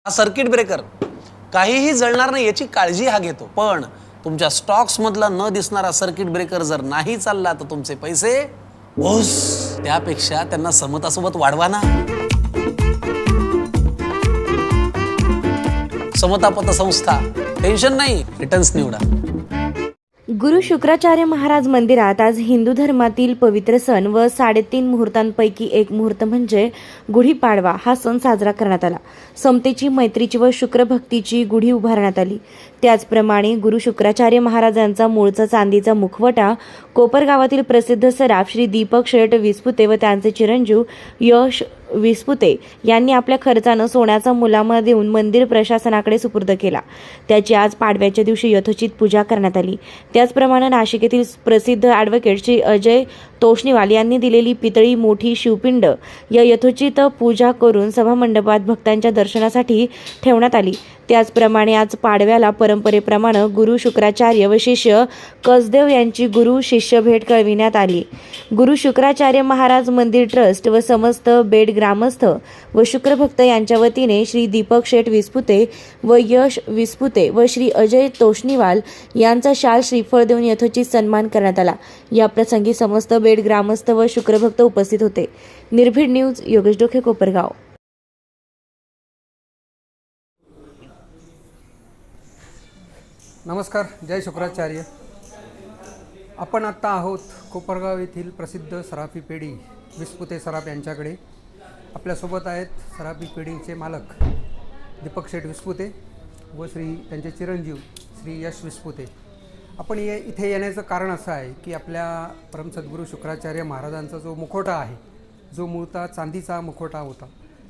हा circuit breaker काहीही जळणार नाही याची काळजी हा घेतो, पण तुमच्या स्टॉक्स मधला न दिसणारा सर्किट ब्रेकर जर नाही चालला तर तुमचे पैसे ओस, त्यापेक्षा त्यांना समतासोबत वाढवा ना। समता पतसंस्था, टेन्शन नाही, रिटर्न्स निवडा। गुरु शुक्राचार्य महाराज मंदिरात आज हिंदू धर्मातील पवित्र सण व 3.5 मुहूर्तांपैकी एक मुहूर्त म्हणजे गुढीपाडवा हा सण साजरा करण्यात आला। समतेची, मैत्रीची व शुक्रभक्तीची गुढी उभारण्यात आली। त्याचप्रमाणे गुरु शुक्राचार्य महाराजांचा मूळचा चांदीचा मुखवटा कोपरगावातील प्रसिद्ध सराफ श्री दीपक शेठ विस्पुते व त्यांचे चिरंजीव यश विस्पुते यांनी आपल्या खर्चानं सोन्याचा मुलामा देऊन मंदिर प्रशासनाकडे सुपूर्द केला। त्याची आज पाडव्याच्या दिवशी यथोचित पूजा करण्यात आली। त्याचप्रमाणे नाशिक येथील प्रसिद्ध ॲडव्होकेट श्री अजय तोष्णीवाल यांनी दिलेली पितळी मोठी शिवपिंड या यथोचित पूजा करून सभामंडपात भक्तांच्या दर्शनासाठी ठेवण्यात आली। त्याचप्रमाणे आज पाडव्याला परंपरेप्रमाणे गुरु शुक्राचार्य व शिष्य कसदेव यांची गुरु शिष्य भेट कळविण्यात आली। गुरु शुक्राचार्य महाराज मंदिर ट्रस्ट व समस्त बेड ग्रामस्थ व शुक्रभक्त यांच्या वतीने श्री दीपक शेठ विस्पुते व यश विस्पुते व श्री अजय तोष्णीवाल यांचा शाल श्रीफळ देऊन यथोचित सन्मान करण्यात आला। या प्रसंगी समस्त बेड ग्रामस्थ व शुक्रभक्त उपस्थित होते। निर्भीड न्यूज, योगेश डोके, कोपरगाव। नमस्कार, जय शुक्राचार्य। आपण आत्ता आहोत कोपरगाव येथील प्रसिद्ध सराफी पेढी विस्पुते सराफ यांच्याकडे। आपल्यासोबत आहेत सराफी पेढीचे मालक दीपक शेठ विस्पुते व त्यांचे चिरंजीव श्री यश विस्पुते। आपण इथे येण्याचं कारण असं आहे की आपल्या परमसद्गुरू शुक्राचार्य महाराजांचा जो मुखवटा आहे, जो मूळचा चांदीचा मुखवटा होता,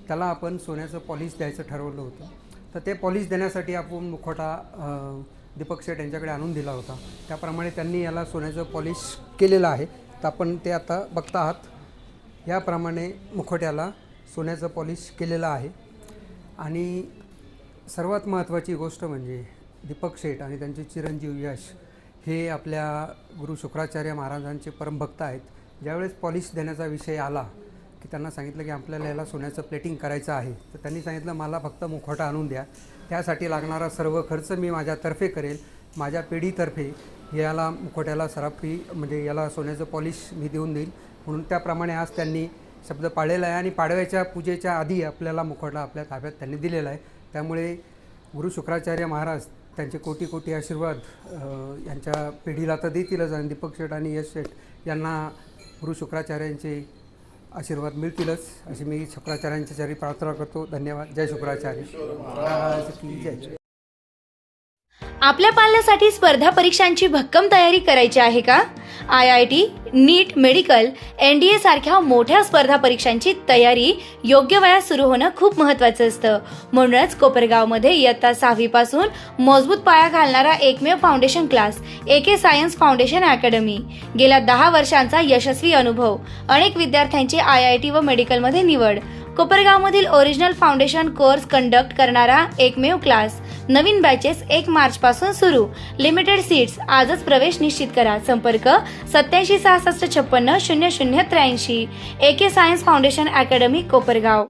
त्याला आपण सोन्याचं पॉलिश द्यायचं ठरवलं होतं। तर ते पॉलिश देण्यासाठी आपण मुखवटा दीपक शेठ यांच्याकडे आणून दिला होता। त्याप्रमाणे त्यांनी याला सोन्याचं पॉलिश केलेलं आहे। तर आपण ते आता बघता आहात। याप्रमाणे मुखवट्याला सोन्याचं पॉलिश केलेलं आहे। आणि सर्वात महत्त्वाची गोष्ट म्हणजे दीपक शेठ आणि त्यांचे चिरंजीव यश हे आपल्या गुरु शुक्राचार्य महाराजांचे परमभक्त आहेत। ज्यावेळेस पॉलिश देण्याचा विषय आला की त्यांना सांगितलं की आपल्याला याला सोन्याचं प्लेटिंग करायचं आहे, तर त्यांनी सांगितलं मला फक्त मुखवटा आणून द्या, त्यासाठी लागणारा सर्व खर्च मी माझ्यातर्फे करेल, माझ्या पिढीतर्फे याला मुखवट्याला सराफी म्हणजे याला सोन्याचं पॉलिश मी देऊन देईल। म्हणून त्याप्रमाणे आज त्यांनी शब्द पाळलेला आहे आणि पाडव्याच्या पूजेच्या आधी आपल्याला मुखवटा आपल्या ताब्यात त्यांनी दिलेला आहे। त्यामुळे गुरु शुक्राचार्य महाराज त्यांचे कोटी कोटी आशीर्वाद यांच्या पिढीला तर देतीलच आणि दीपक शेठ आणि यश शेठ यांना गुरु शुक्राचार्यांचे आशीर्वाद मिळतीलच अशी मी शुक्राचार्यांच्या चरणी प्रार्थना करतो। धन्यवाद। जय शुक्राचार्य। जय। आपल्या पाल्यासाठी स्पर्धा परीक्षांची भक्कम तयारी करायची आहे का? IIT, नीट, मेडिकल, NDA सारख्या मोठ्या स्पर्धा परीक्षांची तयारी योग्य वयात सुरू होणं खूप महत्त्वाचं असतं। म्हणूनच कोपरगावमध्ये इयत्ता 6वी पासून मजबूत पाया घालणारा एकमेव foundation class AK science foundation academy. गेल्या 10 वर्षांचा यशस्वी अनुभव, अनेक विद्यार्थ्यांची IIT व मेडिकलमध्ये निवड। कोपरगावमधील ओरिजिनल फाउंडेशन कोर्स कंडक्ट करणारा एकमेव क्लास। नवीन बॅचेस 1 मार्च पासून सुरू। Limited seats. आजच प्रवेश निश्चित करा। संपर्क 87 66 56 00 83। AK science foundation academy, Kopargaon.